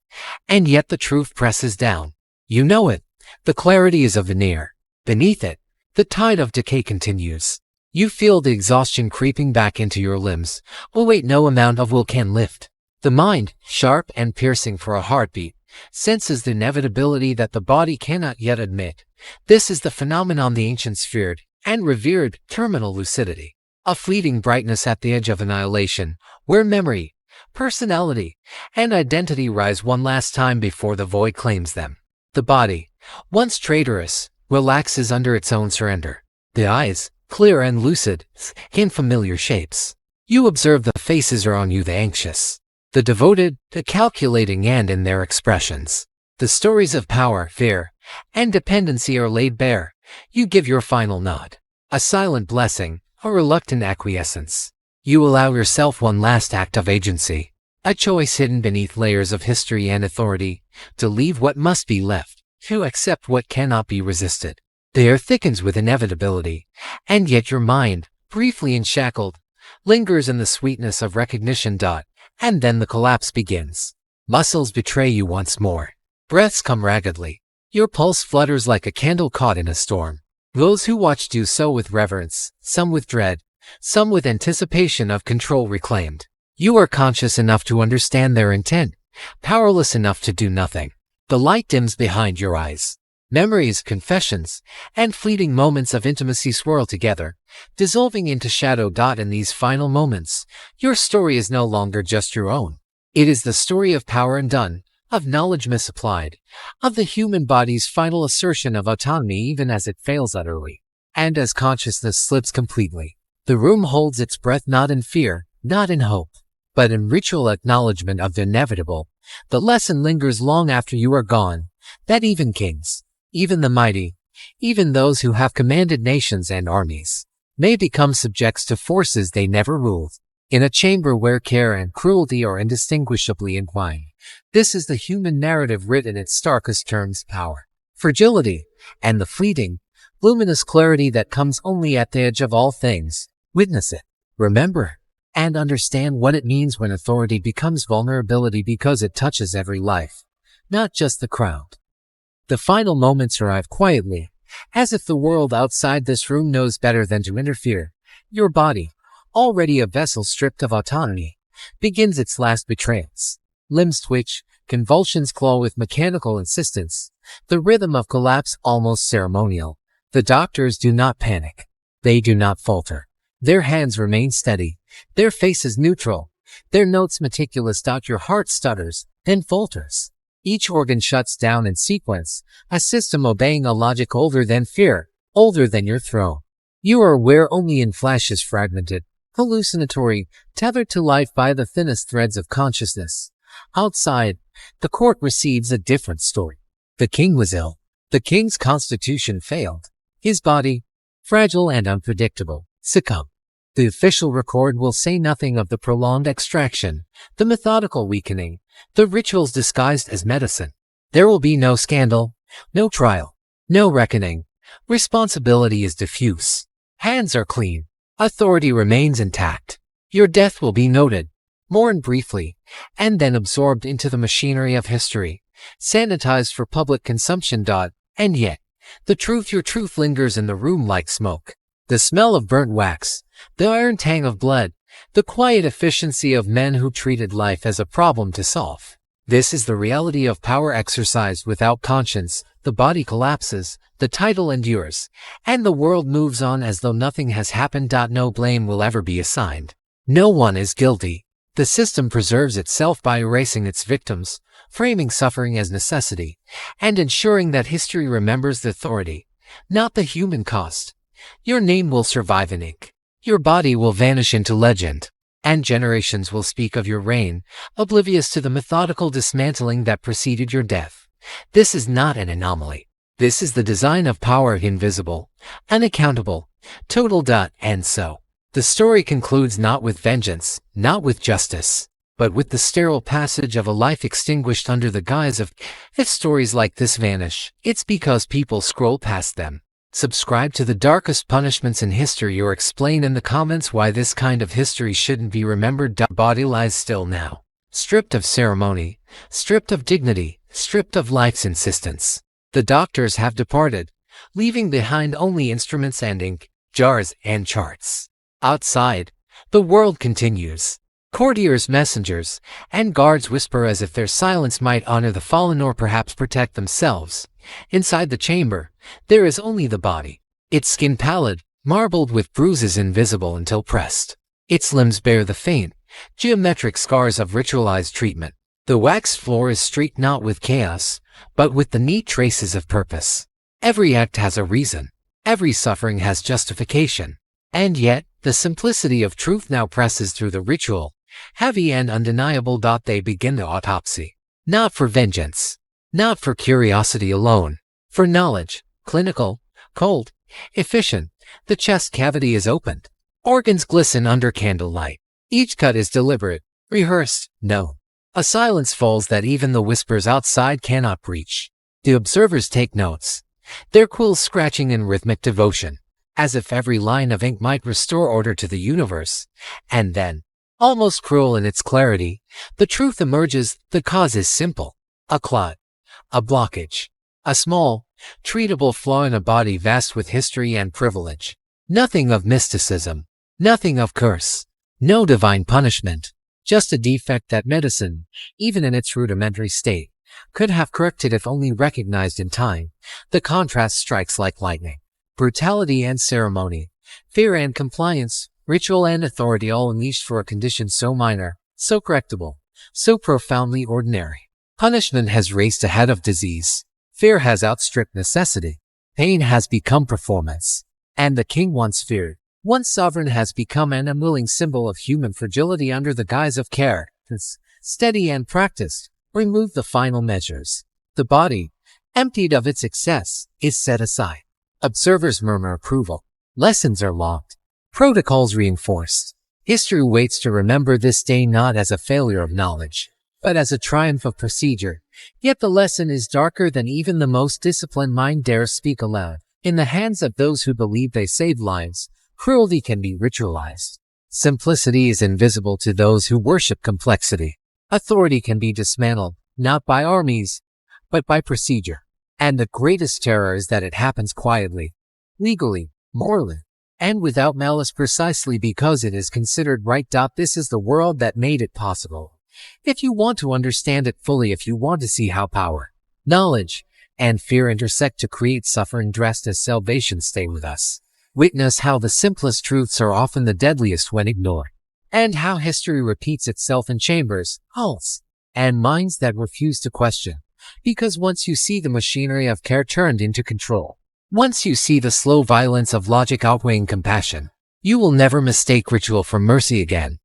And yet the truth presses down. You know it. The clarity is a veneer. Beneath it, the tide of decay continues. You feel the exhaustion creeping back into your limbs. Oh wait, no amount of will can lift. The mind, sharp and piercing for a heartbeat, senses the inevitability that the body cannot yet admit. This is the phenomenon the ancients feared and revered, terminal lucidity. A fleeting brightness at the edge of annihilation, where memory, personality, and identity rise one last time before the void claims them. The body, once traitorous, relaxes under its own surrender. The eyes, clear and lucid, in familiar shapes. You observe the faces around you, the anxious, the devoted, the calculating, and in their expressions. The stories of power, fear, and dependency are laid bare. You give your final nod. A silent blessing, a reluctant acquiescence. You allow yourself one last act of agency. A choice hidden beneath layers of history and authority, to leave what must be left, to accept what cannot be resisted. The air thickens with inevitability, and yet your mind, briefly enshackled, lingers in the sweetness of recognition. And then the collapse begins. Muscles betray you once more. Breaths come raggedly. Your pulse flutters like a candle caught in a storm. Those who watch do so with reverence, some with dread, some with anticipation of control reclaimed. You are conscious enough to understand their intent, powerless enough to do nothing. The light dims behind your eyes. Memories, confessions, and fleeting moments of intimacy swirl together, dissolving into shadow. In these final moments, your story is no longer just your own. It is the story of power undone, of knowledge misapplied, of the human body's final assertion of autonomy even as it fails utterly. And as consciousness slips completely, the room holds its breath, not in fear, not in hope, but in ritual acknowledgement of the inevitable. The lesson lingers long after you are gone, that even kings, even the mighty, even those who have commanded nations and armies, may become subjects to forces they never ruled. In a chamber where care and cruelty are indistinguishably entwined, this is the human narrative written in its starkest terms: power, fragility, and the fleeting, luminous clarity that comes only at the edge of all things. Witness it, remember, and understand what it means when authority becomes vulnerability, because it touches every life, not just the crowd. The final moments arrive quietly, as if the world outside this room knows better than to interfere. Your body, already a vessel stripped of autonomy, begins its last betrayals. Limbs twitch, convulsions claw with mechanical insistence, the rhythm of collapse almost ceremonial. The doctors do not panic. They do not falter. Their hands remain steady, their faces neutral, their notes meticulous. Your heart stutters, then falters. Each organ shuts down in sequence, a system obeying a logic older than fear, older than your throne. You are aware only in flashes, fragmented, hallucinatory, tethered to life by the thinnest threads of consciousness. Outside, the court receives a different story. The king was ill. The king's constitution failed. His body, fragile and unpredictable, succumbed. The official record will say nothing of the prolonged extraction, the methodical weakening, the rituals disguised as medicine. There will be no scandal, no trial, no reckoning. Responsibility is diffuse. Hands are clean. Authority remains intact. Your death will be noted, mourned briefly, and then absorbed into the machinery of history, sanitized for public consumption. And yet, your truth lingers in the room like smoke. The smell of burnt wax, the iron tang of blood, the quiet efficiency of men who treated life as a problem to solve. This is the reality of power exercised without conscience. The body collapses, the title endures, and the world moves on as though nothing has happened. No blame will ever be assigned. No one is guilty. The system preserves itself by erasing its victims, framing suffering as necessity, and ensuring that history remembers the authority, not the human cost. Your name will survive in ink. Your body will vanish into legend, and generations will speak of your reign, oblivious to the methodical dismantling that preceded your death. This is not an anomaly. This is the design of power, invisible, unaccountable, total. And so, the story concludes not with vengeance, not with justice, but with the sterile passage of a life extinguished under the guise of. If stories like this vanish, it's because people scroll past them. Subscribe to the darkest punishments in history, or explain in the comments why this kind of history shouldn't be remembered. Body lies still now, stripped of ceremony, stripped of dignity, stripped of life's insistence. The doctors have departed, leaving behind only instruments and ink, jars and charts. Outside, the world continues. Courtiers, messengers, and guards whisper as if their silence might honor the fallen or perhaps protect themselves. Inside the chamber, there is only the body. Its skin pallid, marbled with bruises invisible until pressed. Its limbs bear the faint, geometric scars of ritualized treatment. The waxed floor is streaked not with chaos, but with the neat traces of purpose. Every act has a reason. Every suffering has justification. And yet, the simplicity of truth now presses through the ritual, heavy and undeniable. They begin the autopsy. Not for vengeance. Not for curiosity alone. For knowledge. Clinical. Cold. Efficient. The chest cavity is opened. Organs glisten under candlelight. Each cut is deliberate, Rehearsed? No. A silence falls that even the whispers outside cannot breach. The observers take notes, their quills scratching in rhythmic devotion, as if every line of ink might restore order to the universe. And then, almost cruel in its clarity, the truth emerges. The cause is simple. A clot. A blockage. A small, treatable flaw in a body vast with history and privilege. Nothing of mysticism. Nothing of curse. No divine punishment. Just a defect that medicine, even in its rudimentary state, could have corrected if only recognized in time. The contrast strikes like lightning. Brutality and ceremony, fear and compliance, ritual and authority all unleashed for a condition so minor, so correctable, so profoundly ordinary. Punishment has raced ahead of disease. Fear has outstripped necessity. Pain has become performance. And the king once feared, once sovereign, has become an unwilling symbol of human fragility under the guise of care. Steady and practiced, remove the final measures. The body, emptied of its excess, is set aside. Observers murmur approval. Lessons are logged. Protocols reinforced. History waits to remember this day not as a failure of knowledge, but as a triumph of procedure. Yet the lesson is darker than even the most disciplined mind dares speak aloud. In the hands of those who believe they save lives, cruelty can be ritualized. Simplicity is invisible to those who worship complexity. Authority can be dismantled, not by armies, but by procedure. And the greatest terror is that it happens quietly, legally, morally, and without malice, precisely because it is considered right. This is the world that made it possible. If you want to understand it fully, if you want to see how power, knowledge, and fear intersect to create suffering dressed as salvation, stay with us. Witness how the simplest truths are often the deadliest when ignored, and how history repeats itself in chambers, halls, and minds that refuse to question. Because once you see the machinery of care turned into control, once you see the slow violence of logic outweighing compassion, you will never mistake ritual for mercy again.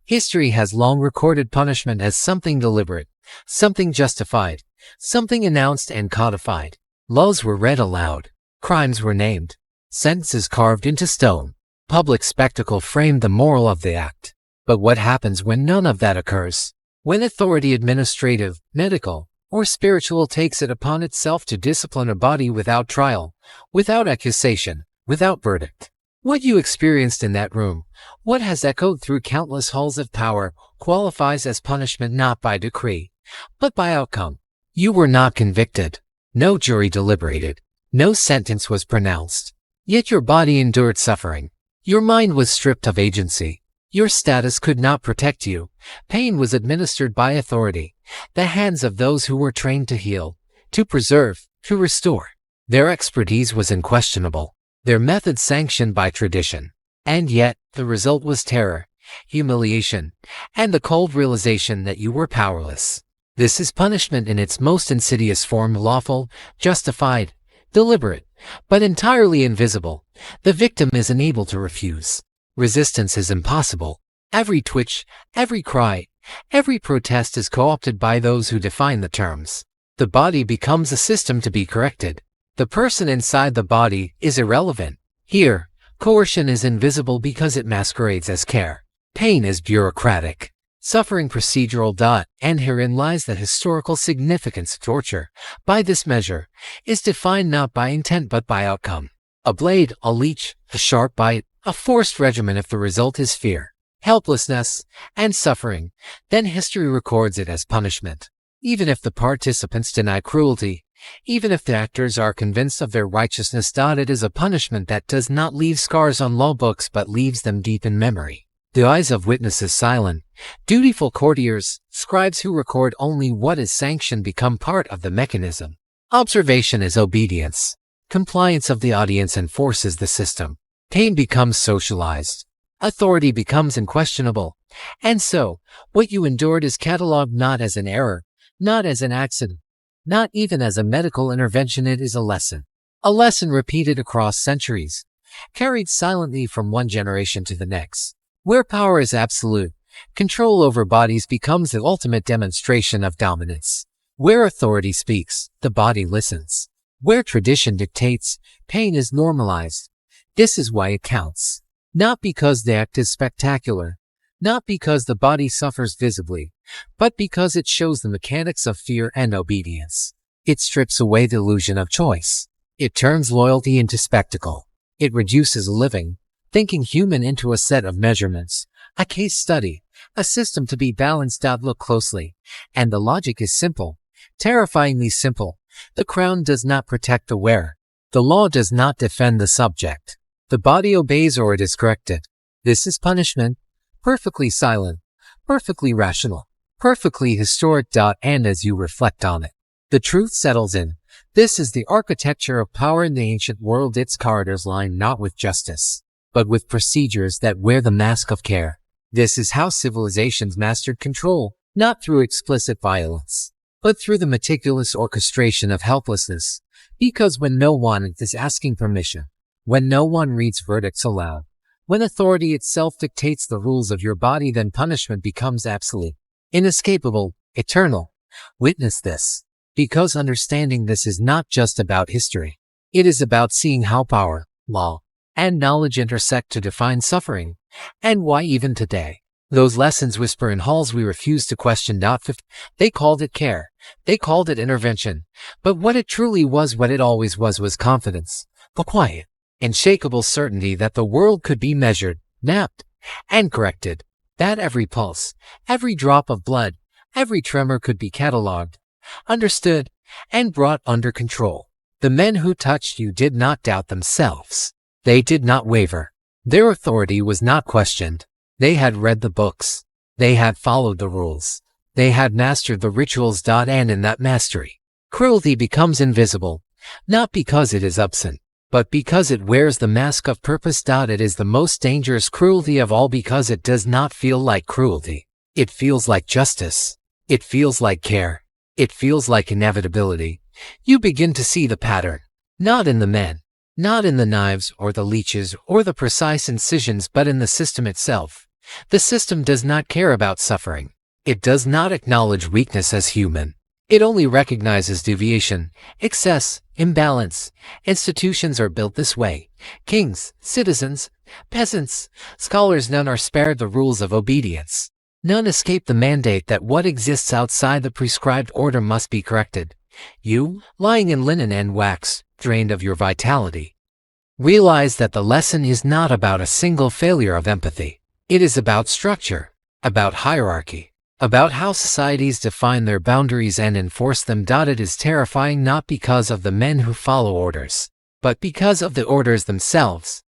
History has long recorded punishment as something deliberate, something justified, something announced and codified. Laws were read aloud, crimes were named, sentences carved into stone, public spectacle framed the moral of the act. But what happens when none of that occurs? When authority, administrative, medical, or spiritual, takes it upon itself to discipline a body without trial, without accusation, without verdict. What you experienced in that room, what has echoed through countless halls of power, qualifies as punishment not by decree, but by outcome. You were not convicted. No jury deliberated. No sentence was pronounced. Yet your body endured suffering. Your mind was stripped of agency. Your status could not protect you. Pain was administered by authority, the hands of those who were trained to heal, to preserve, to restore. Their expertise was unquestionable, their methods sanctioned by tradition. And yet, the result was terror, humiliation, and the cold realization that you were powerless. This is punishment in its most insidious form, lawful, justified, deliberate, but entirely invisible. The victim is unable to refuse. Resistance is impossible. Every twitch, every cry, every protest is co-opted by those who define the terms. The body becomes a system to be corrected. The person inside the body is irrelevant. Here, coercion is invisible because it masquerades as care. Pain is bureaucratic. Suffering procedural. And herein lies the historical significance of torture. By this measure, is defined not by intent but by outcome. A blade, a leech, a sharp bite, a forced regimen. If the result is fear, helplessness, and suffering, then history records it as punishment. Even if the participants deny cruelty, even if the actors are convinced of their righteousness. It is a punishment that does not leave scars on law books but leaves them deep in memory. The eyes of witnesses silent, dutiful courtiers, scribes who record only what is sanctioned become part of the mechanism. Observation is obedience. Compliance of the audience enforces the system. Pain becomes socialized. Authority becomes unquestionable. And so, what you endured is catalogued not as an error, not as an accident, not even as a medical intervention. It is a lesson. A lesson repeated across centuries, carried silently from one generation to the next. Where power is absolute, control over bodies becomes the ultimate demonstration of dominance. Where authority speaks, the body listens. Where tradition dictates, pain is normalized. This is why it counts. Not because the act is spectacular, not because the body suffers visibly, but because it shows the mechanics of fear and obedience. It strips away the illusion of choice. It turns loyalty into spectacle. It reduces a living, thinking human into a set of measurements, a case study, a system to be balanced out. Look closely, and the logic is simple, terrifyingly simple. The crown does not protect the wearer. The law does not defend the subject. The body obeys or it is corrected. This is punishment, perfectly silent, perfectly rational, perfectly historic. And as you reflect on it, the truth settles in. This is the architecture of power in the ancient world. Its corridors line not with justice, but with procedures that wear the mask of care. This is how civilizations mastered control, not through explicit violence, but through the meticulous orchestration of helplessness. Because when no one is asking permission, when no one reads verdicts aloud, when authority itself dictates the rules of your body, then punishment becomes absolute, inescapable, eternal. Witness this. Because understanding this is not just about history. It is about seeing how power, law, and knowledge intersect to define suffering, and why even today, those lessons whisper in halls we refuse to question. They called it care. They called it intervention. But what it truly was, what it always was confidence. The quiet, unshakable certainty that the world could be measured, mapped, and corrected. That every pulse, every drop of blood, every tremor could be catalogued, understood, and brought under control. The men who touched you did not doubt themselves. They did not waver. Their authority was not questioned. They had read the books. They had followed the rules. They had mastered the rituals. And in that mastery, cruelty becomes invisible, not because it is absent, but because it wears the mask of purpose. It is the most dangerous cruelty of all because it does not feel like cruelty. It feels like justice. It feels like care. It feels like inevitability. You begin to see the pattern, not in the men, not in the knives or the leeches or the precise incisions, but in the system itself. The system does not care about suffering. It does not acknowledge weakness as human. It only recognizes deviation, excess, imbalance. Institutions are built this way. Kings, citizens, peasants, scholars, none are spared the rules of obedience. None escape the mandate that what exists outside the prescribed order must be corrected. You, lying in linen and wax, drained of your vitality, realize that the lesson is not about a single failure of empathy. It is about structure, about hierarchy, about how societies define their boundaries and enforce them. It is terrifying not because of the men who follow orders, but because of the orders themselves.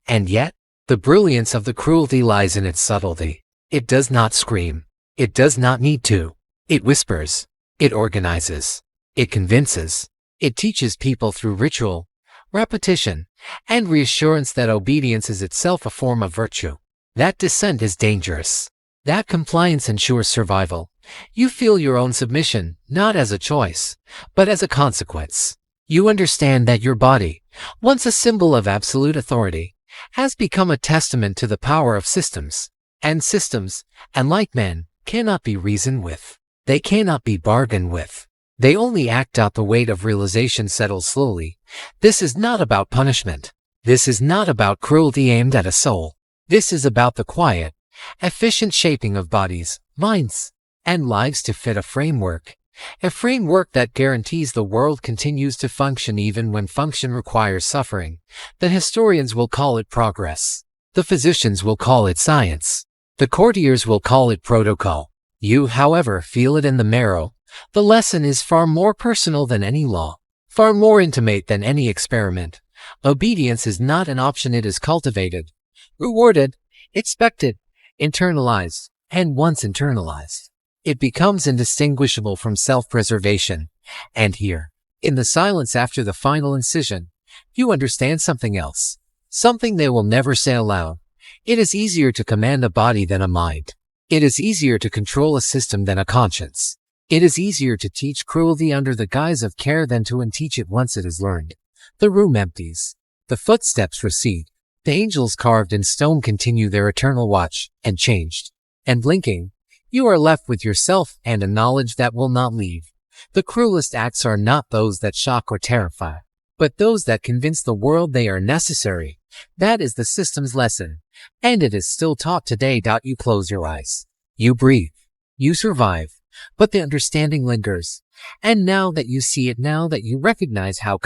And yet, the brilliance of the cruelty lies in its subtlety. It does not scream. It does not need to. It whispers. It organizes. It convinces. It teaches people through ritual, repetition, and reassurance that obedience is itself a form of virtue. That dissent is dangerous. That compliance ensures survival. You feel your own submission, not as a choice, but as a consequence. You understand that your body, once a symbol of absolute authority, has become a testament to the power of systems. And systems, unlike men, cannot be reasoned with. They cannot be bargained with. They only act out. The weight of realization settles slowly. This is not about punishment. This is not about cruelty aimed at a soul. This is about the quiet, efficient shaping of bodies, minds, and lives to fit a framework that guarantees the world continues to function even when function requires suffering. The historians will call it progress. The physicians will call it science. The courtiers will call it protocol. You, however, feel it in the marrow. The lesson is far more personal than any law, far more intimate than any experiment. Obedience is not an option. It is cultivated, rewarded, expected, internalized, and once internalized, it becomes indistinguishable from self-preservation. And here, in the silence after the final incision, you understand something else, something they will never say aloud. It is easier to command a body than a mind. It is easier to control a system than a conscience. It is easier to teach cruelty under the guise of care than to unteach it once it is learned. The room empties. The footsteps recede. The angels carved in stone continue their eternal watch, and changed, and blinking, you are left with yourself and a knowledge that will not leave. The cruelest acts are not those that shock or terrify, but those that convince the world they are necessary. That is the system's lesson. And it is still taught today. You close your eyes. You breathe. You survive. But the understanding lingers. And now that you see it, now that you recognize how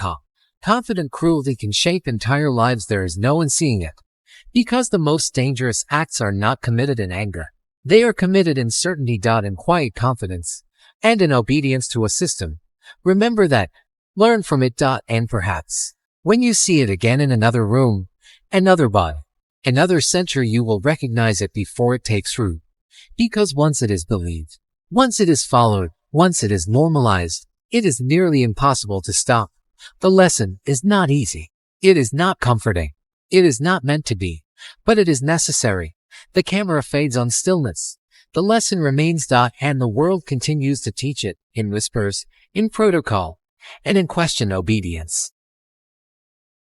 confident cruelty can shape entire lives, there is no one seeing it. Because the most dangerous acts are not committed in anger. They are committed in certainty. In quiet confidence. And in obedience to a system. Remember that. Learn from it. And perhaps, when you see it again in another room, another body, another century, you will recognize it before it takes root. Because once it is believed, once it is followed, once it is normalized, it is nearly impossible to stop. The lesson is not easy. It is not comforting. It is not meant to be. But it is necessary. The camera fades on stillness. The lesson remains. And the world continues to teach it, in whispers, in protocol, and in questioned obedience.